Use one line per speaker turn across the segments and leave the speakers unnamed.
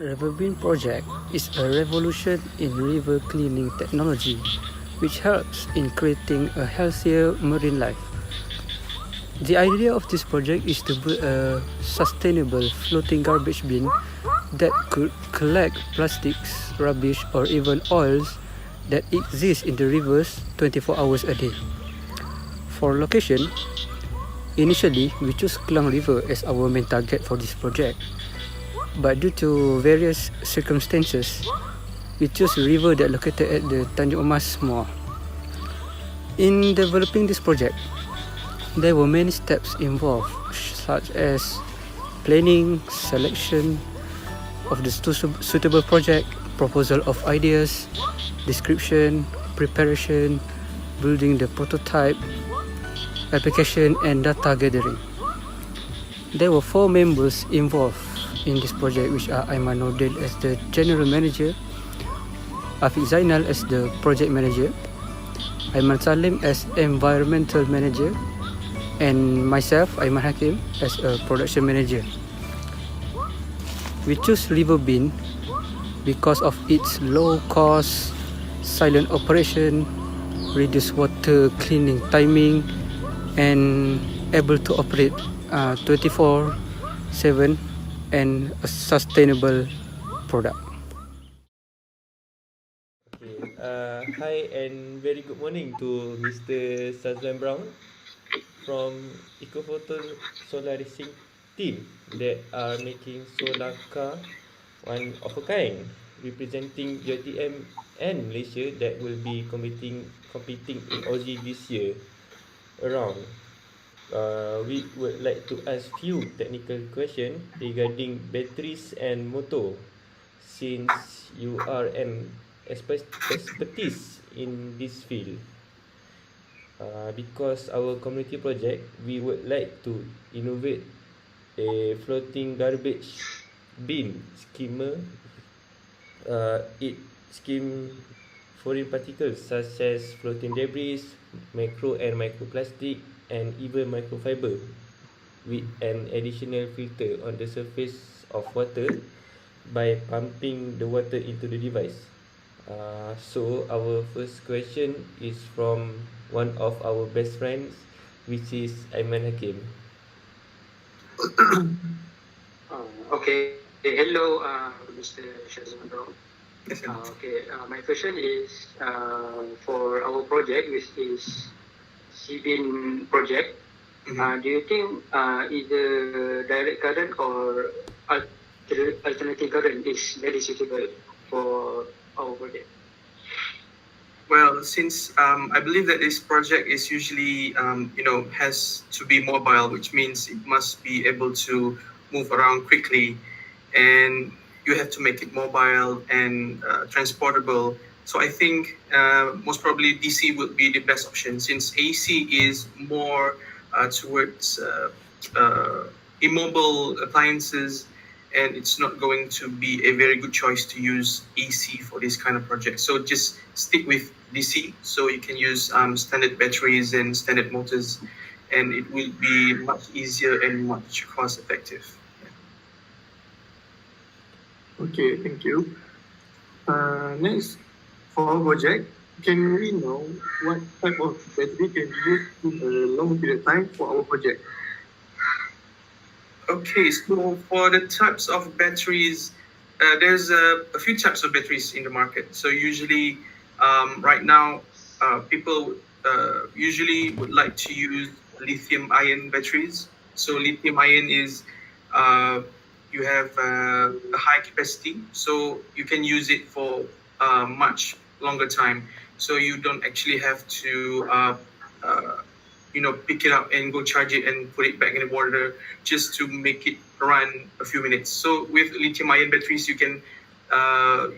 RiverBin Project is a revolution in river cleaning technology which helps in creating a healthier marine life. The idea of this project is to build a sustainable floating garbage bin that could collect plastics, rubbish, or even oils that exist in the rivers 24 hours a day. For location, initially we chose Klang River as our main target for this project. But due to various circumstances, we chose a river that located at the Tanjung Emas Mall. In developing this project, there were many steps involved, such as planning, selection of the suitable project, proposal of ideas, description, preparation, building the prototype, application, and data gathering. There were 4 members involved in this project, which are Aiman Nordin as the General Manager, Afiq Zainal as the Project Manager, Aiman Salim as Environmental Manager, and myself, Aiman Hakim, as a Production Manager. We chose RiverBin because of its low cost, silent operation, reduced water cleaning timing, and able to operate 24/7 and a sustainable product.
Okay. Hi and very good morning to Mr. Sazlan Brown from Ecophoton Solar Racing team that are making solar car one of a kind, representing UiTM and Malaysia that will be competing in Aussie this year around. We would like to ask few technical questions regarding batteries and motor, since you are an expertise in this field. Because our community project, we would like to innovate a floating garbage bin skimmer. It skim foreign particles such as floating debris, macro and microplastic, and even microfiber, with an additional filter on the surface of water by pumping the water into the device. So our first question is from one of our best friends, which is Aiman Hakim.
Okay. Hello, Mr. Shazman. My question is for our project, which is CBIN project. Do you think either direct current or alternative current is very suitable for our project?
Well, since I believe that this project is usually, has to be mobile, which means it must be able to move around quickly, and you have to make it mobile and transportable. So I think most probably DC would be the best option, since AC is more towards immobile appliances, and it's not going to be a very good choice to use AC for this kind of project. So just stick with DC, so you can use standard batteries and standard motors, and it will be much easier and much cost effective.
Okay, thank you. Next, for our project, can we know what type of battery can be used in a long period of time for our project?
Okay, so for the types of batteries, there's a few types of batteries in the market. So usually, right now, people usually would like to use lithium-ion batteries. So lithium-ion is you have a high capacity, so you can use it for much longer time. So you don't actually have to pick it up and go charge it and put it back in the water just to make it run a few minutes. So with lithium-ion batteries, you can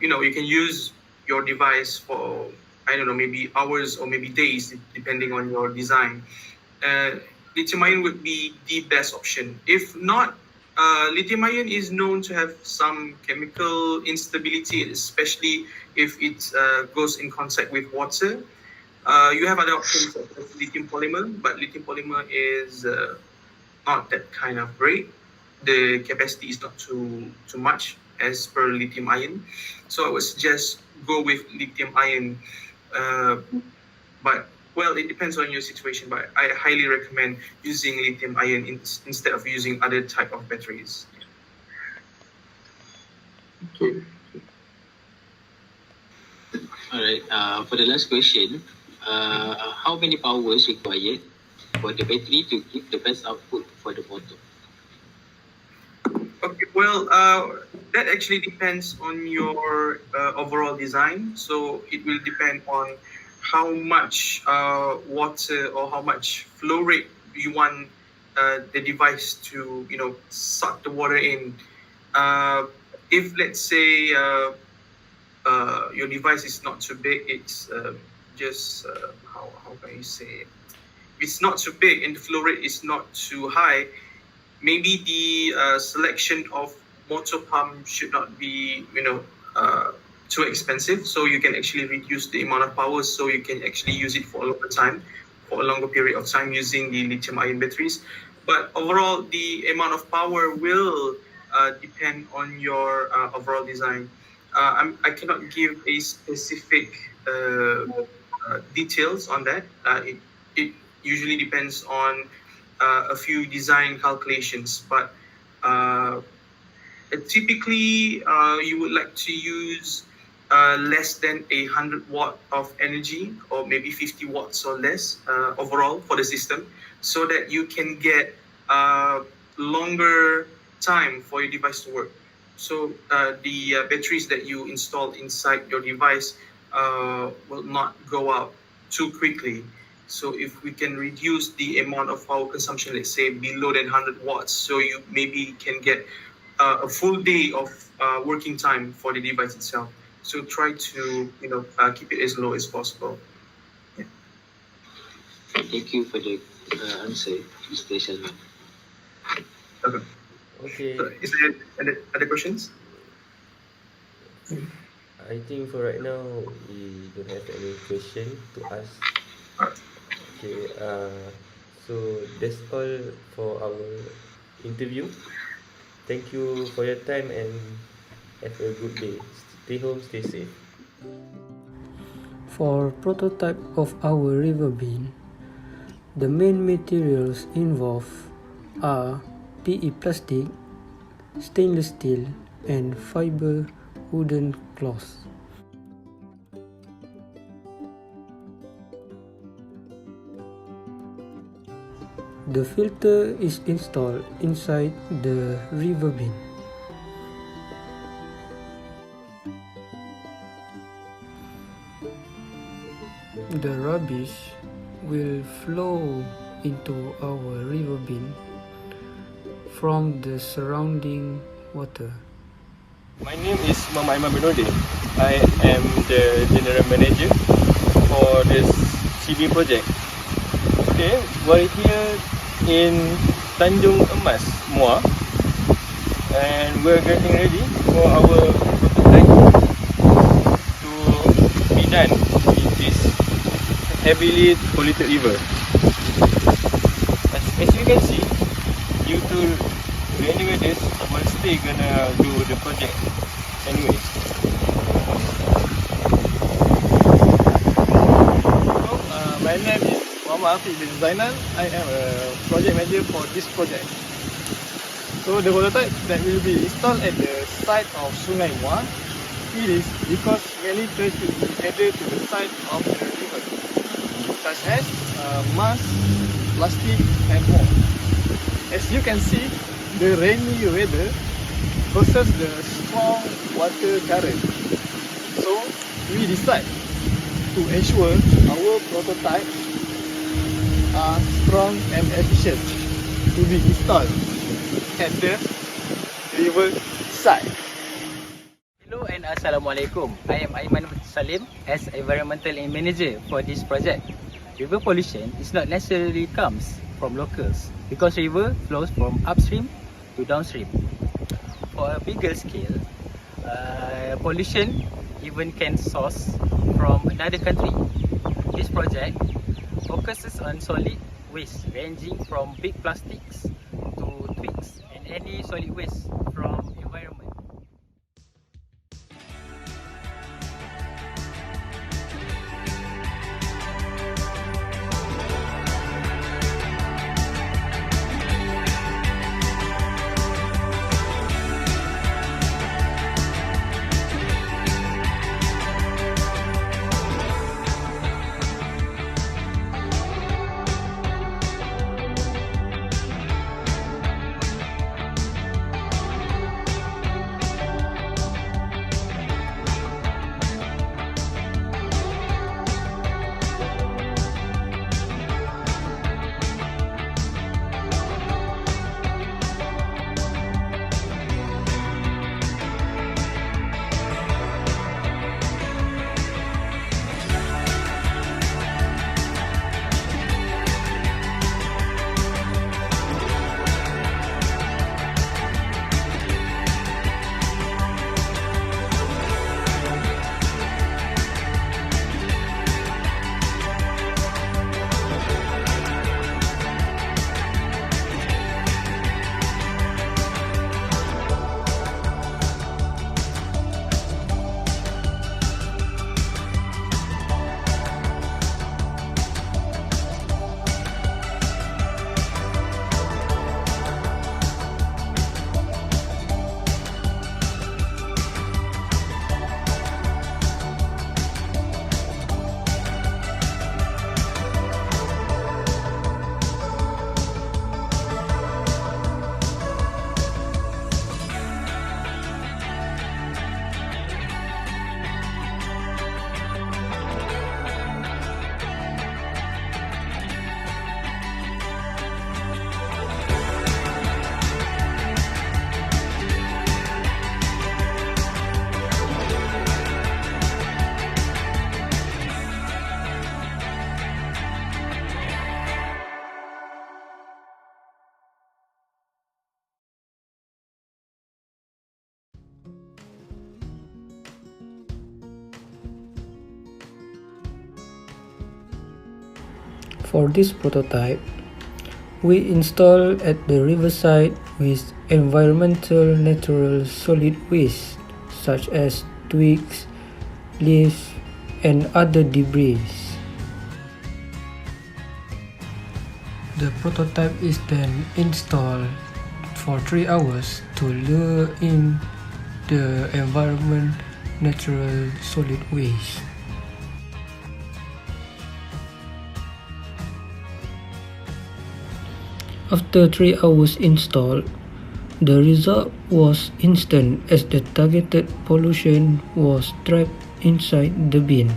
you can use your device for, I don't know, maybe hours or maybe days, depending on your design. Lithium-ion would be the best option. If not, lithium-ion is known to have some chemical instability, especially if it goes in contact with water. You have other options such as lithium polymer, but lithium polymer is not that kind of great. The capacity is not too much. as per lithium ion. So I would suggest go with lithium ion. But well, it depends on your situation. But I highly recommend using lithium ion instead of using other type of batteries.
Okay.
All right. For the last question, how many powers required for the battery to give the best output for the motor?
Okay, well, that actually depends on your overall design. So it will depend on how much water or how much flow rate you want the device to, suck the water in. If let's say your device is not too big, it's just how can you say it? It's not too big and the flow rate is not too high. Maybe the selection of motor pump should not be too expensive, so you can actually reduce the amount of power, so you can actually use it for a longer period of time using the lithium ion batteries. But overall, the amount of power will depend on your overall design. I cannot give a specific details on that. It usually depends on a few design calculations, but typically you would like to use less than 100 watt of energy, or maybe 50 watts or less overall for the system, so that you can get longer time for your device to work. So the batteries that you install inside your device will not go out too quickly. So if we can reduce the amount of power consumption, let's say below than 100 watts, so you maybe can get a full day of working time for the device itself. So try to keep it as low as possible. Yeah.
Thank you for the answer, Mr. Shalman.
Okay.
Okay,
So is there any other questions?
I think for right now we don't have any question to ask.
Alright.
Okay, so that's all for our interview. Thank you for your time and have a good day. Stay home, stay safe.
For prototype of our RiverBin, the main materials involved are PE plastic, stainless steel, and fiber wooden cloth. The filter is installed inside the RiverBin. The rubbish will flow into our RiverBin from the surrounding water.
My name is Mama Imam Binodin. I am the General Manager for this CB project. Okay, we're here in Tanjung Emas, Muar, and we're getting ready for our prototype to be done in this heavily polluted river. As you can see, due to rainy weather, we're still gonna do the project anyway. So, my name is Muhammad Afiq bin Zainal. I am a project manager for this project. So the prototype that will be installed at the side of Sungai Muar, it is because many trash will be added to the side of the river, such as mask, plastic and more. As you can see, the rainy weather causes the strong water current. So we decide to ensure our prototype are strong and efficient to be installed at the river side.
Hello and Assalamualaikum. I am Aiman Salim as Environmental Manager for this project. River pollution is not necessarily comes from locals because river flows from upstream to downstream. For a bigger scale, pollution even can source from another country. This project focuses on solid waste ranging from big plastics to twigs and any solid waste from environment.
For this prototype, we install at the riverside with environmental natural solid waste such as twigs, leaves, and other debris. The prototype is then installed for 3 hours to lure in the environment natural solid waste. After 3 hours install, the result was instant as the targeted pollution was trapped inside the bin.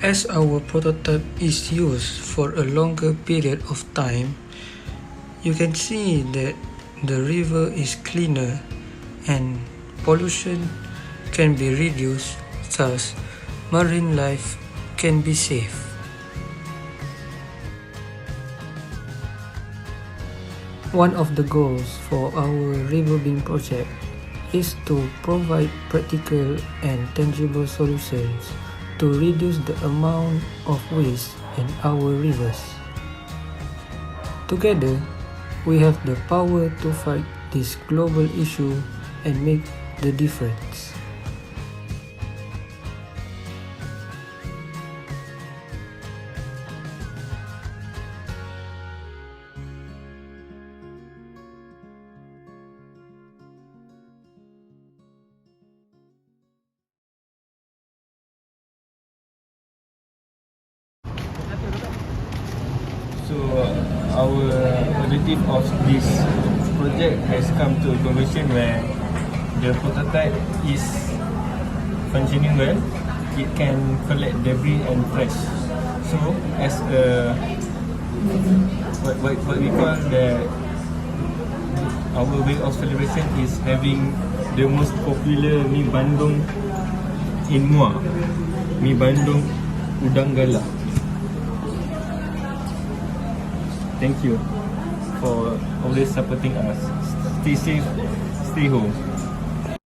As our prototype is used for a longer period of time, you can see that the river is cleaner and pollution can be reduced, thus marine life can be saved. One of the goals for our RiverBin project is to provide practical and tangible solutions to reduce the amount of waste in our rivers. Together, we have the power to fight this global issue and make the difference.
So our objective of this project has come to a conclusion where the prototype is functioning well. It can collect debris and trash. So as a what we call our way of celebration is having the most popular mi Bandung in Muar, mi Bandung udang galah. Thank you for always supporting us. Stay safe, stay home.